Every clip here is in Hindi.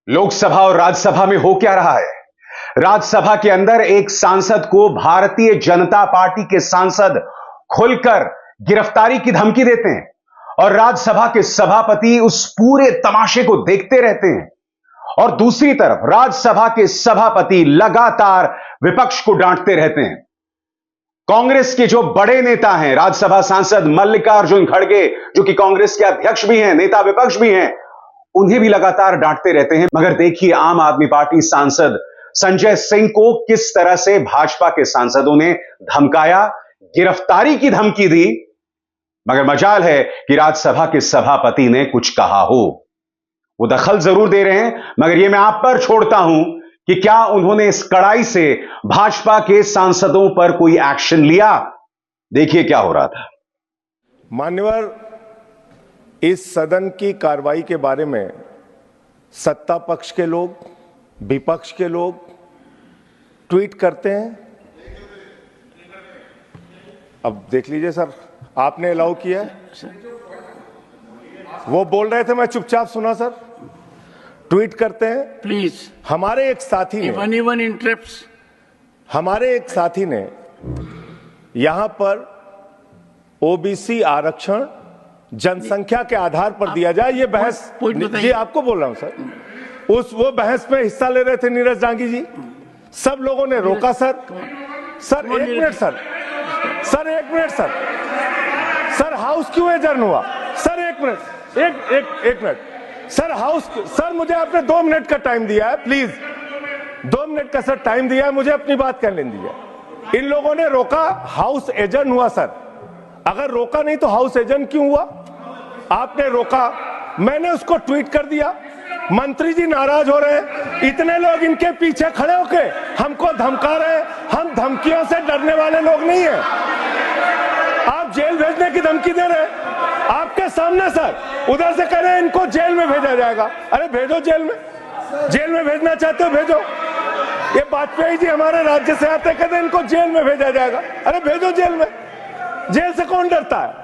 लोकसभा और राज्यसभा में हो क्या रहा है? राज्यसभा के अंदर एक सांसद को भारतीय जनता पार्टी के सांसद खुलकर गिरफ्तारी की धमकी देते हैं और राज्यसभा के सभापति उस पूरे तमाशे को देखते रहते हैं। और दूसरी तरफ राज्यसभा के सभापति लगातार विपक्ष को डांटते रहते हैं। कांग्रेस के जो बड़े नेता हैं, राज्यसभा सांसद मल्लिकार्जुन खड़गे, जो कि कांग्रेस के अध्यक्ष भी हैं, नेता विपक्ष भी हैं, उन्हें भी लगातार डांटते रहते हैं। मगर देखिए आम आदमी पार्टी सांसद संजय सिंह को किस तरह से भाजपा के सांसदों ने धमकाया, गिरफ्तारी की धमकी दी। मगर मजाल है कि राज्यसभा के सभापति ने कुछ कहा हो। वो दखल जरूर दे रहे हैं, मगर यह मैं आप पर छोड़ता हूं कि क्या उन्होंने इस कड़ाई से भाजपा के सांसदों पर कोई एक्शन लिया। देखिए क्या हो रहा था। मान्यवर, इस सदन की कार्रवाई के बारे में सत्ता पक्ष के लोग, विपक्ष के लोग ट्वीट करते हैं। अब देख लीजिए सर, आपने अलाउ किया है। वो बोल रहे थे, मैं चुपचाप सुना सर। ट्वीट करते हैं। प्लीज, हमारे एक साथी ने हमारे एक साथी ने यहां पर ओबीसी आरक्षण जनसंख्या के आधार पर दिया जाए, ये बहस जी आपको बोल रहा हूं सर। वो बहस में हिस्सा ले रहे थे नीरज डांगी जी। सब लोगों ने रोका सर। एक मिनट सर। एक मिनट सर, हाउस क्यों एडजर्न हुआ सर? एक मिनट सर, हाउस सर, मुझे आपने 2 मिनट का टाइम दिया है, प्लीज 2 मिनट का सर टाइम दिया है, मुझे अपनी बात करने दीजिए। इन लोगों ने रोका, हाउस एडजर्न हुआ सर। अगर रोका नहीं तो हाउस एडजर्न क्यों हुआ? आपने रोका, मैंने उसको ट्वीट कर दिया। मंत्री जी नाराज हो रहे हैं, इतने लोग इनके पीछे खड़े होके हमको धमका रहे हैं। हम धमकियों से डरने वाले लोग नहीं हैं। आप जेल भेजने की धमकी दे रहे हैं आपके सामने सर। उधर से कह रहे हैं इनको जेल में भेजा जाएगा। अरे भेजो जेल में भेजना चाहते हो भेजो। ये वाजपेयी जी हमारे राज्य से आते, कहते इनको जेल में भेजा जाएगा। अरे भेजो जेल में। जेल से कौन डरता है?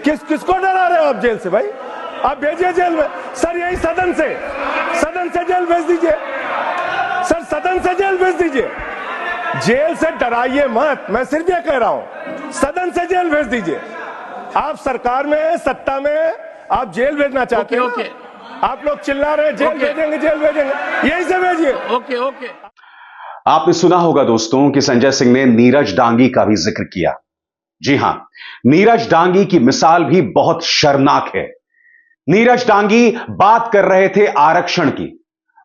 किसको डरा रहे हो आप जेल से? भाई आप भेजिए जेल में सर। यही सदन से जेल भेज दीजिए सर। सदन से जेल भेज दीजिए। जेल से डराइए मत, मैं सिर्फ ये कह रहा हूं, सदन से जेल भेज दीजिए। आप सरकार में, सत्ता में, आप जेल भेजना चाहते हैं। ओके। आप लोग चिल्ला रहे हैं जेल भेजेंगे, यही से भेजिए। ओके। आपने सुना होगा दोस्तों कि संजय सिंह ने नीरज डांगी का भी जिक्र किया। जी हां, नीरज डांगी की मिसाल भी बहुत शर्मनाक है। नीरज डांगी बात कर रहे थे आरक्षण की,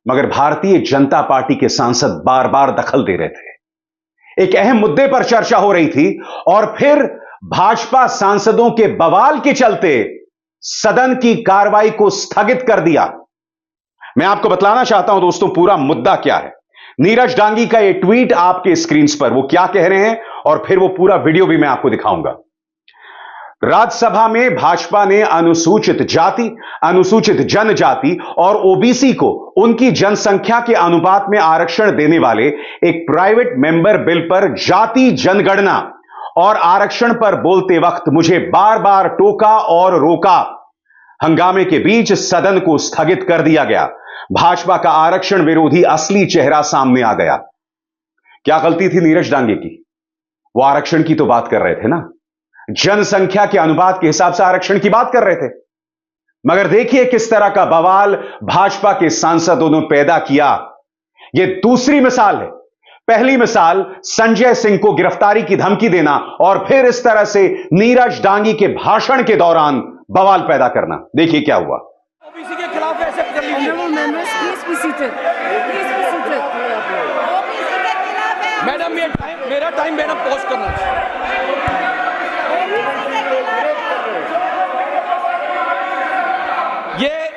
मगर भारतीय जनता पार्टी के सांसद बार बार दखल दे रहे थे। एक अहम मुद्दे पर चर्चा हो रही थी और फिर भाजपा सांसदों के बवाल के चलते सदन की कार्रवाई को स्थगित कर दिया। मैं आपको बतलाना चाहता हूं दोस्तों पूरा मुद्दा क्या है। नीरज डांगी का यह ट्वीट आपके स्क्रीन पर, वो क्या कह रहे हैं और फिर वो पूरा वीडियो भी मैं आपको दिखाऊंगा। राज्यसभा में भाजपा ने अनुसूचित जाति, अनुसूचित जनजाति और ओबीसी को उनकी जनसंख्या के अनुपात में आरक्षण देने वाले एक प्राइवेट मेंबर बिल पर जाति जनगणना और आरक्षण पर बोलते वक्त मुझे बार बार टोका और रोका। हंगामे के बीच सदन को स्थगित कर दिया गया। भाजपा का आरक्षण विरोधी असली चेहरा सामने आ गया। क्या गलती थी नीरज डांगी की? वो आरक्षण की तो बात कर रहे थे ना, जनसंख्या के अनुपात के हिसाब से आरक्षण की बात कर रहे थे। मगर देखिए किस तरह का बवाल भाजपा के सांसदों ने पैदा किया। यह दूसरी मिसाल है। पहली मिसाल संजय सिंह को गिरफ्तारी की धमकी देना और फिर इस तरह से नीरज डांगी के भाषण के दौरान बवाल पैदा करना। देखिए क्या हुआ। ओबीसी के खिलाफ ऐसे कर लीजिए। मैडम मेरा टाइम मैडम पॉज करना।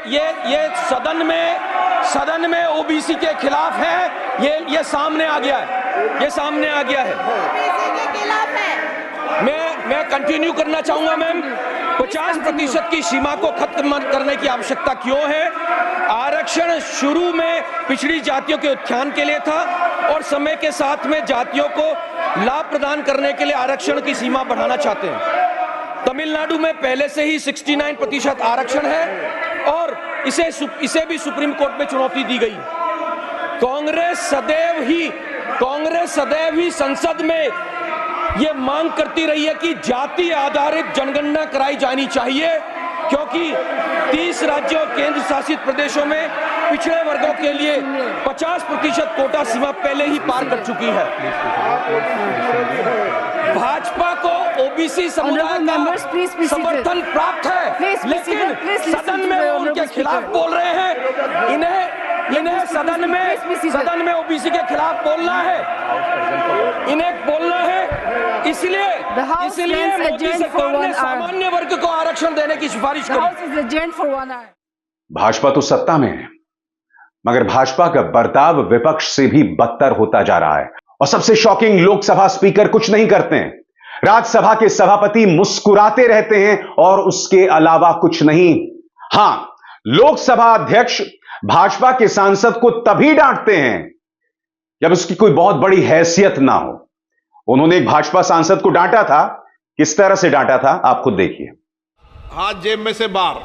ये सदन में ओबीसी के खिलाफ है। ये सामने आ गया है। मैं कंटिन्यू करना चाहूंगा मैम। 50% की सीमा को खत्म करने की आवश्यकता क्यों है? आरक्षण शुरू में पिछड़ी जातियों के उत्थान के लिए था और समय के साथ में जातियों को लाभ प्रदान करने के लिए आरक्षण की सीमा बढ़ाना चाहते हैं। तमिलनाडु में पहले से ही 69% आरक्षण है और इसे भी सुप्रीम कोर्ट में चुनौती दी गई। कांग्रेस सदैव ही संसद में ये मांग करती रही है कि जाति आधारित जनगणना कराई जानी चाहिए, क्योंकि 30 राज्यों और केंद्र शासित प्रदेशों में पिछड़े वर्गों के लिए 50% कोटा सीमा पहले ही पार कर चुकी है। भाजपा को ओबीसी समुदाय का समर्थन प्राप्त है, लेकिन सदन में वो उनके खिलाफ बोल रहे हैं। इन्हें सदन में ओबीसी के खिलाफ बोलना है, इन्हें बोलना है। इसलिए मोदी सरकार ने सामान्य वर्ग को आरक्षण देने की सिफारिश की। भाजपा तो सत्ता में है, मगर भाजपा का बर्ताव विपक्ष से भी बदतर होता जा रहा है। और सबसे शॉकिंग, लोकसभा स्पीकर कुछ नहीं करते हैं, राज्यसभा के सभापति मुस्कुराते रहते हैं और उसके अलावा कुछ नहीं। हां, लोकसभा अध्यक्ष भाजपा के सांसद को तभी डांटते हैं जब उसकी कोई बहुत बड़ी हैसियत ना हो। उन्होंने एक भाजपा सांसद को डांटा था। किस तरह से डांटा था, आप खुद देखिए। हाथ जेब में से बाहर।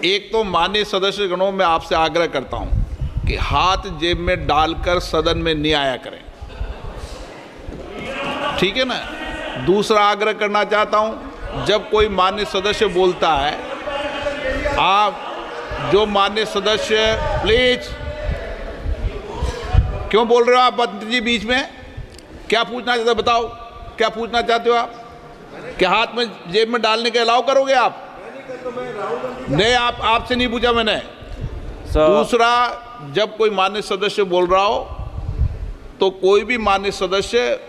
एक तो माननीय सदस्य गणों में आपसे आग्रह करता हूं कि हाथ जेब में डालकर सदन में नहीं आया करें, ठीक है ना। दूसरा आग्रह करना चाहता हूं, जब कोई माननीय सदस्य बोलता है, आप जो माननीय सदस्य, प्लीज, क्यों बोल रहे हो आप मंत्री जी बीच में? क्या पूछना चाहते हो, बताओ क्या पूछना चाहते हो आप? क्या हाथ में जेब में डालने के अलाउ करोगे आप? नहीं, आपसे नहीं पूछा मैंने। दूसरा, जब कोई माननीय सदस्य बोल रहा हो तो कोई भी माननीय सदस्य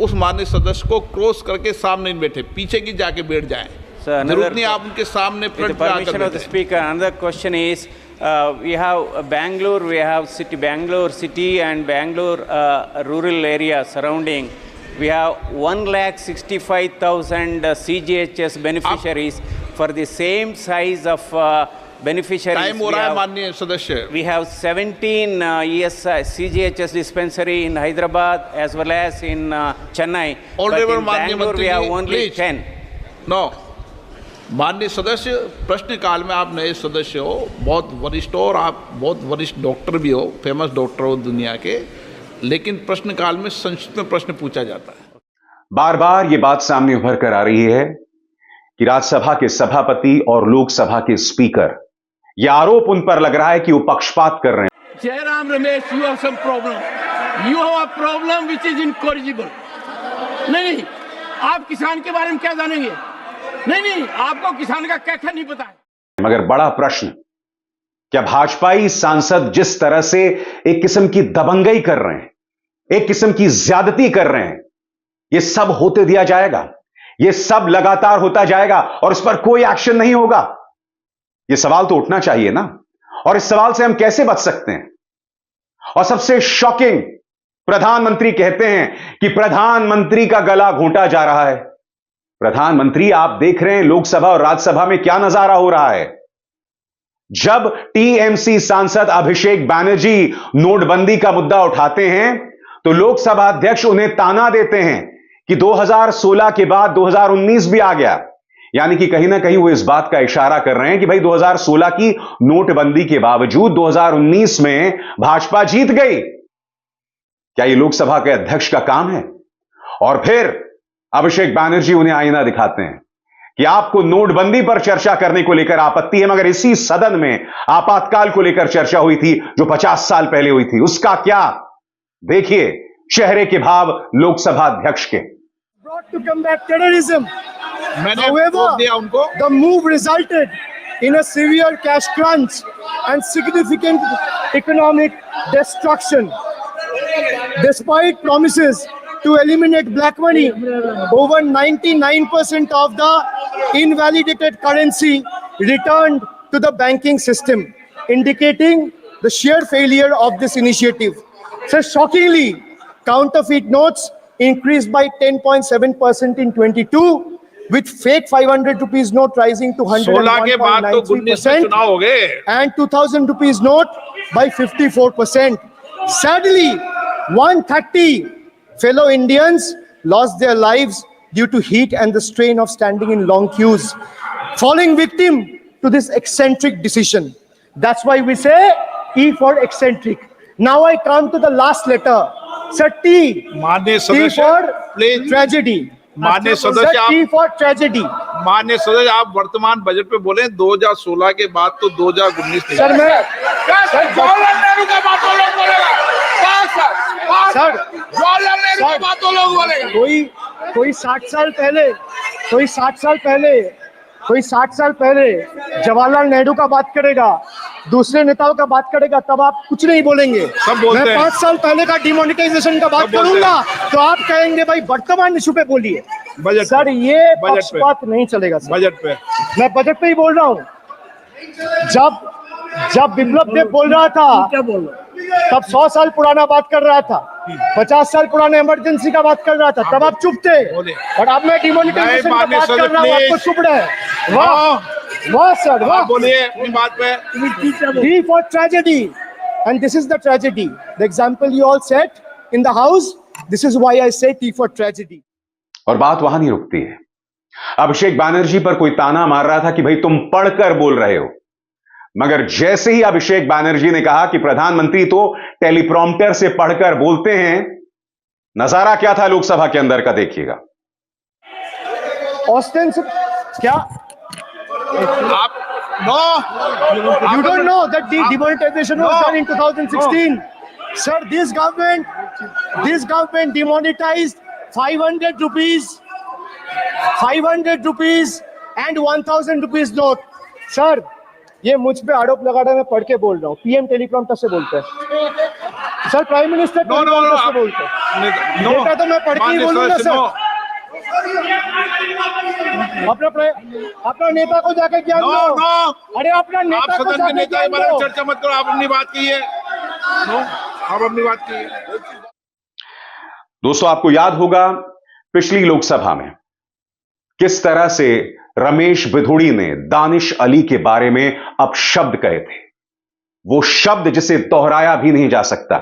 उस माननीय सदस्य को क्रॉस करके सामने नहीं बैठे, पीछे की जाके बैठ जाएं। जरूरत नहीं आप उनके सामने फ्रंट पे आकर बैठे। Speaker, another question is, we have Bangalore, we have Bangalore city and Bangalore rural area surrounding. We have 1,65,000 CGHS beneficiaries for the same size of beneficiaries. Time हो रहा है माननीय सदस्य। We have 17 CGHS dispensary in Hyderabad as well as in Chennai. But in Bangalore we have only 10. No. माननीय सदस्य, प्रश्नकाल में आप नए सदस्य हो, बहुत वरिष्ठ हो और आप बहुत वरिष्ठ डॉक्टर भी हो, फेमस डॉक्टर हो दुनिया के, लेकिन प्रश्नकाल में संक्षिप्त में प्रश्न पूछा जाता है। बार बार ये बात सामने उभर कर आ रही है कि राज्यसभा के सभापति और लोकसभा के स्पीकर, यह आरोप उन पर लग रहा है कि वो पक्षपात कर रहे हैं। Jairam Ramesh, you have some problem, you have a problem which is incorrigible. नहीं, आप किसान के बारे में क्या जानेंगे? नहीं, आपको किसान का क्या नहीं पता है। मगर बड़ा प्रश्न, क्या भाजपाई सांसद जिस तरह से एक किस्म की दबंगई कर रहे हैं, एक किस्म की ज्यादती कर रहे हैं, यह सब होते दिया जाएगा? यह सब लगातार होता जाएगा और इस पर कोई एक्शन नहीं होगा? यह सवाल तो उठना चाहिए ना। और इस सवाल से हम कैसे बच सकते हैं? और सबसे शॉकिंग, प्रधानमंत्री कहते हैं कि प्रधानमंत्री का गला घोंटा जा रहा है। प्रधानमंत्री, आप देख रहे हैं लोकसभा और राज्यसभा में क्या नजारा हो रहा है। जब टीएमसी सांसद अभिषेक बैनर्जी नोटबंदी का मुद्दा उठाते हैं तो लोकसभा अध्यक्ष उन्हें ताना देते हैं कि 2016 के बाद 2019 भी आ गया। यानी कि कहीं ना कहीं वो इस बात का इशारा कर रहे हैं कि भाई 2016 की नोटबंदी के बावजूद 2019 में भाजपा जीत गई। क्या ये लोकसभा के अध्यक्ष का काम है? और फिर अभिषेक बैनर्जी उन्हें आईना दिखाते हैं कि आपको नोटबंदी पर चर्चा करने को लेकर आपत्ति है, मगर इसी सदन में आपातकाल को लेकर चर्चा हुई थी जो 50 साल पहले हुई थी, उसका क्या? देखिए चेहरे के भाव लोकसभा अध्यक्ष के। To combat terrorism. However, the move resulted in a severe cash crunch and significant economic destruction. Despite promises to eliminate black money, over 99% of the invalidated currency returned to the banking system, indicating the sheer failure of this initiative. So shockingly, counterfeit notes increased by 10.7% in 22, with fake 500 rupees note rising to 101.93% and 2000 rupees note by 54%. Sadly, 130 fellow Indians lost their lives due to heat and the strain of standing in long queues, falling victim to this eccentric decision. That's why we say E for eccentric. Now I come to the last letter. Sir, T. माननीय T सदस्य for प्लीज tragedy. माननीय Sir, सदस्य T for tragedy. माननीय सदस्य आप वर्तमान बजट पे बोले 2016 के बाद तो 2019 सर मैं जवाहरलाल नेहरू का बात तो लोग बोलेगा सर जवाहरलाल नेहरू का बात तो लोग बोलेगा कोई 60 साल पहले जवाहरलाल नेहरू का बात करेगा, दूसरे नेताओं का बात करेगा, तब आप कुछ नहीं बोलेंगे। सब बोलते मैं हैं। 5 साल पहले का डिमोनेटाइजेशन का बात सब बोलते करूंगा तो आप कहेंगे भाई वर्तमान इशू पे बोलिए। बजट सर पे। ये बजट पे। पक्षपात नहीं चलेगा सर। बजट पे मैं बजट पे ही बोल रहा हूँ। जब बिप्लब देव बोल रहा था तब 100 साल पुराना बात कर रहा था, 50 साल पुराने इमरजेंसी का बात कर रहा था, तब आप चुप थे। और अब मैं डिमोनेटाइजेशन का बात कर रहा हूँ, आपको चुप रहे। वाह सर वाह। बोलिए अपनी बात पे। D for tragedy, and this is the tragedy. The example you all set in the house. This is why I say T for tragedy. और बात वहां नहीं रुकती है। अभिषेक बैनर्जी पर कोई ताना मार रहा था कि भाई तुम पढ़कर बोल रहे हो, मगर जैसे ही अभिषेक बैनर्जी ने कहा कि प्रधानमंत्री तो टेलीप्रॉम्प्टर से पढ़कर बोलते हैं, नजारा क्या था लोकसभा के अंदर का देखिएगा। ऑस्टिन से क्या आप no you don't know that the demonetization was done in 2016. Sir, this government demonetized 500 rupees and 1000 rupees note. Sir, ये मुझ पे आरोप लगा रहा है, मैं पढ़ के बोल रहा हूँ। पीएम टेलीप्रॉम्प्टर से बोलते हैं सर, प्राइम मिनिस्टर टेलीप्रॉम्प्टर से बोलते हैं। नेता तो मैं पढ़ के ही बोलूंगा सर। अपना नेता को जाके ज्ञान दो। अरे अपना आप नेता को सदन के जाके नेता के ज्ञान बारे में दो। चर्चा मत करो, आप अपनी बात कीजिए। आप अपनी बात कीजिए। दोस्तों, आपको याद होगा पिछली लोकसभा में किस तरह से रमेश बिधूड़ी ने दानिश अली के बारे में अपशब्द कहे थे। वो शब्द जिसे दोहराया भी नहीं जा सकता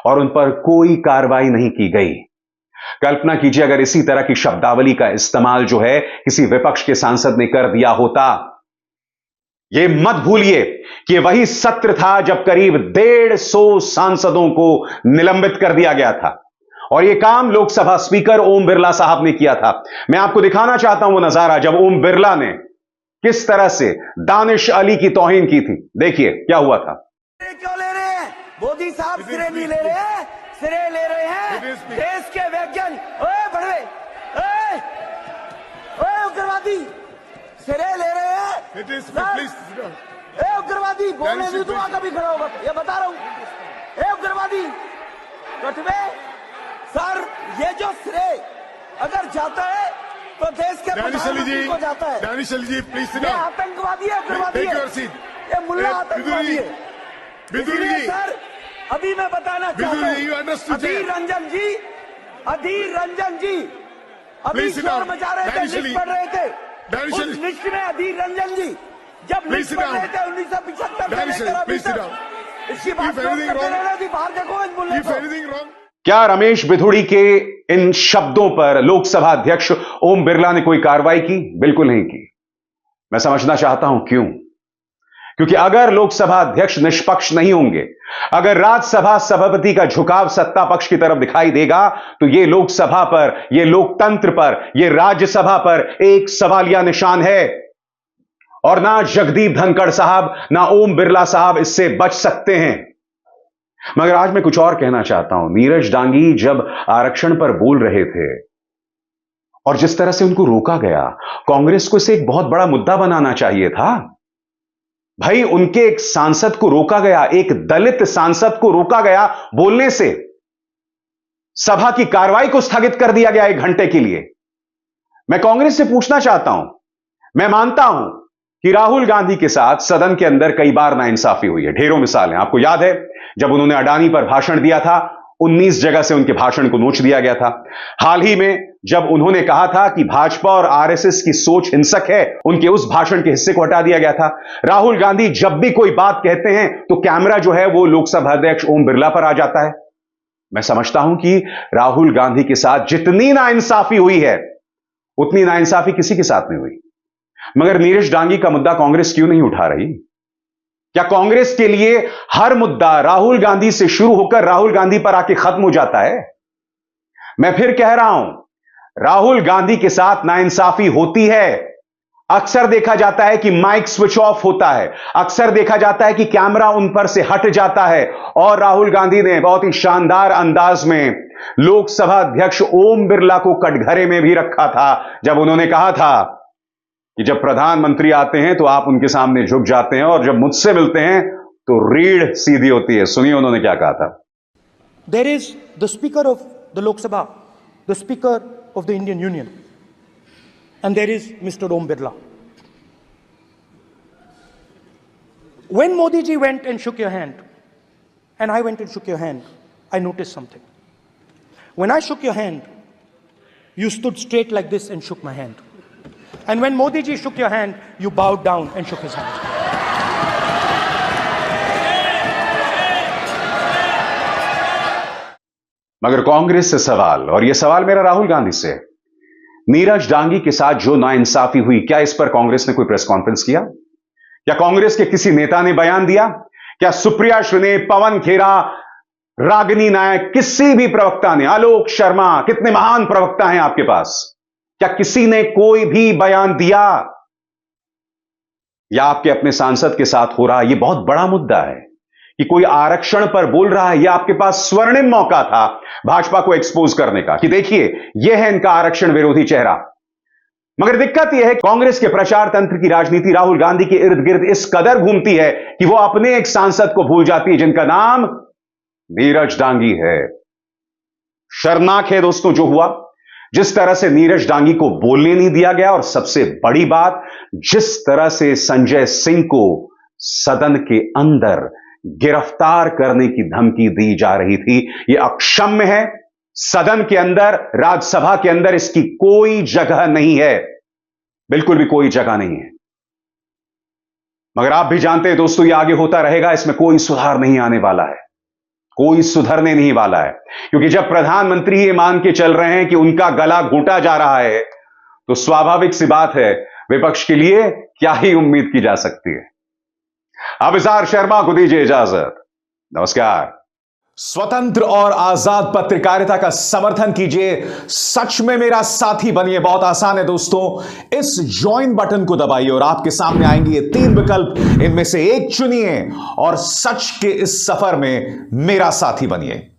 और उन पर कोई कार्रवाई नहीं की गई। कल्पना कीजिए अगर इसी तरह की शब्दावली का इस्तेमाल जो है किसी विपक्ष के सांसद ने कर दिया होता। यह मत भूलिए कि वही सत्र था जब करीब 150 सांसदों को निलंबित कर दिया गया था और यह काम लोकसभा स्पीकर ओम बिरला साहब ने किया था। मैं आपको दिखाना चाहता हूं वो नजारा जब ओम बिरला ने किस तरह से दानिश अली की तौहीन की थी। देखिए क्या हुआ था। क्यों ले रहे हैं मोदी साहब? सिरे नहीं ले रहे हैं, सिरे ले रहे हैं देश के वैज्ञानिक। ओए बड़े ओए उग्रवादी सिरे ले रहे हैं। ए उग्रवादी बोलने नहीं दूंगा कभी खड़ा होगा, ये बता रहा हूं। ए उग्रवादी कटवे सर, ये जो श्रेय अगर जाता है तो देश के प्रधानमंत्री को जाता है। दानिश अली जी प्लीज ये आतंकवादी है, उग्रवादी है, ये मुल्ला आतंकवादी है। इसलिए सर अभी मैं बताना चाहता हूँ, अधीर रंजन जी अभी शोर मचा रहे थे, लिस्ट पढ़ रहे थे। उस लिस्ट में अधीर रंजन जी जब लिस्ट पढ़ रहे थे 1975 से लेकर अभी तक इसकी बात करते रहना थी। बाहर देखो इन मुल्ले को। क्या रमेश बिधूड़ी के इन शब्दों पर लोकसभा अध्यक्ष ओम बिरला ने कोई कार्रवाई की? बिल्कुल नहीं की। मैं समझना चाहता हूं क्यों। क्योंकि अगर लोकसभा अध्यक्ष निष्पक्ष नहीं होंगे, अगर राज्यसभा सभापति का झुकाव सत्ता पक्ष की तरफ दिखाई देगा, तो यह लोकसभा पर, यह लोकतंत्र पर, यह राज्यसभा पर एक सवालिया निशान है और ना जगदीप धनखड़ साहब ना ओम बिरला साहब इससे बच सकते हैं। मगर आज मैं कुछ और कहना चाहता हूं। नीरज डांगी जब आरक्षण पर बोल रहे थे और जिस तरह से उनको रोका गया, कांग्रेस को इसे एक बहुत बड़ा मुद्दा बनाना चाहिए था। भाई उनके एक सांसद को रोका गया, एक दलित सांसद को रोका गया बोलने से, सभा की कार्रवाई को स्थगित कर दिया गया 1 घंटे के लिए। मैं कांग्रेस से पूछना चाहता हूं, मैं मानता हूं कि राहुल गांधी के साथ सदन के अंदर कई बार नाइंसाफी हुई है, ढेरों मिसालें। आपको याद है जब उन्होंने अडानी पर भाषण दिया था, 19 जगह से उनके भाषण को नोच दिया गया था। हाल ही में जब उन्होंने कहा था कि भाजपा और आरएसएस की सोच हिंसक है, उनके उस भाषण के हिस्से को हटा दिया गया था। राहुल गांधी जब भी कोई बात कहते हैं तो कैमरा जो है वो लोकसभा अध्यक्ष ओम बिरला पर आ जाता है। मैं समझता हूं कि राहुल गांधी के साथ जितनी नाइंसाफी हुई है, उतनी नाइंसाफी किसी के साथ नहीं हुई। मगर नीरज डांगी का मुद्दा कांग्रेस क्यों नहीं उठा रही? क्या कांग्रेस के लिए हर मुद्दा राहुल गांधी से शुरू होकर राहुल गांधी पर आके खत्म हो जाता है? मैं फिर कह रहा हूं, राहुल गांधी के साथ नाइंसाफी होती है। अक्सर देखा जाता है कि माइक स्विच ऑफ होता है, अक्सर देखा जाता है कि कैमरा उन पर से हट जाता है, और राहुल गांधी ने बहुत ही शानदार अंदाज में लोकसभा अध्यक्ष ओम बिरला को कटघरे में भी रखा था, जब उन्होंने कहा था कि जब प्रधानमंत्री आते हैं तो आप उनके सामने झुक जाते हैं, और जब मुझसे मिलते हैं तो रीढ़ सीधी होती है। सुनिए उन्होंने क्या कहा था। There is the Speaker of the Lok Sabha, the Speaker of the Indian Union, and there is Mr. Om Birla. When Modi ji went and shook your hand, and I went and shook your hand, I noticed something. When I shook your hand, you stood straight like this and shook my hand. And when Modi ji shook your hand, you bowed down and shook his hand. मगर कांग्रेस से सवाल, और यह सवाल मेरा राहुल गांधी से, नीरज डांगी के साथ जो नाइंसाफी हुई, क्या इस पर कांग्रेस ने कोई प्रेस कॉन्फ्रेंस किया? क्या कांग्रेस के किसी नेता ने बयान दिया? क्या सुप्रिया श्रीने, पवन खेरा, रागिनी नायक, किसी भी प्रवक्ता ने, आलोक शर्मा, कितने महान प्रवक्ता हैं आपके पास, क्या किसी ने कोई भी बयान दिया? या आपके अपने सांसद के साथ हो रहा, यह बहुत बड़ा मुद्दा है कि कोई आरक्षण पर बोल रहा है। यह आपके पास स्वर्णिम मौका था भाजपा को एक्सपोज करने का कि देखिए यह है इनका आरक्षण विरोधी चेहरा। मगर दिक्कत यह है कांग्रेस के प्रचार तंत्र की राजनीति राहुल गांधी के इर्द गिर्द इस कदर घूमती है कि वो अपने एक सांसद को भूल जाती है जिनका नाम नीरज डांगी है। शर्मनाक है दोस्तों जो हुआ, जिस तरह से नीरज डांगी को बोलने नहीं दिया गया, और सबसे बड़ी बात, जिस तरह से संजय सिंह को सदन के अंदर गिरफ्तार करने की धमकी दी जा रही थी, यह अक्षम्य है। सदन के अंदर, राज्यसभा के अंदर इसकी कोई जगह नहीं है, बिल्कुल भी कोई जगह नहीं है। मगर आप भी जानते हैं दोस्तों, यह आगे होता रहेगा, इसमें कोई सुधार नहीं आने वाला है, कोई सुधरने नहीं वाला है। क्योंकि जब प्रधानमंत्री ये मान के चल रहे हैं कि उनका गला घोटा जा रहा है, तो स्वाभाविक सी बात है विपक्ष के लिए क्या ही उम्मीद की जा सकती है। अभिसार शर्मा को दीजिए इजाजत। नमस्कार। स्वतंत्र और आजाद पत्रकारिता का समर्थन कीजिए, सच में मेरा साथी बनिए। बहुत आसान है दोस्तों, इस ज्वाइन बटन को दबाइए और आपके सामने आएंगे ये 3 विकल्प, इनमें से एक चुनिए और सच के इस सफर में मेरा साथी बनिए।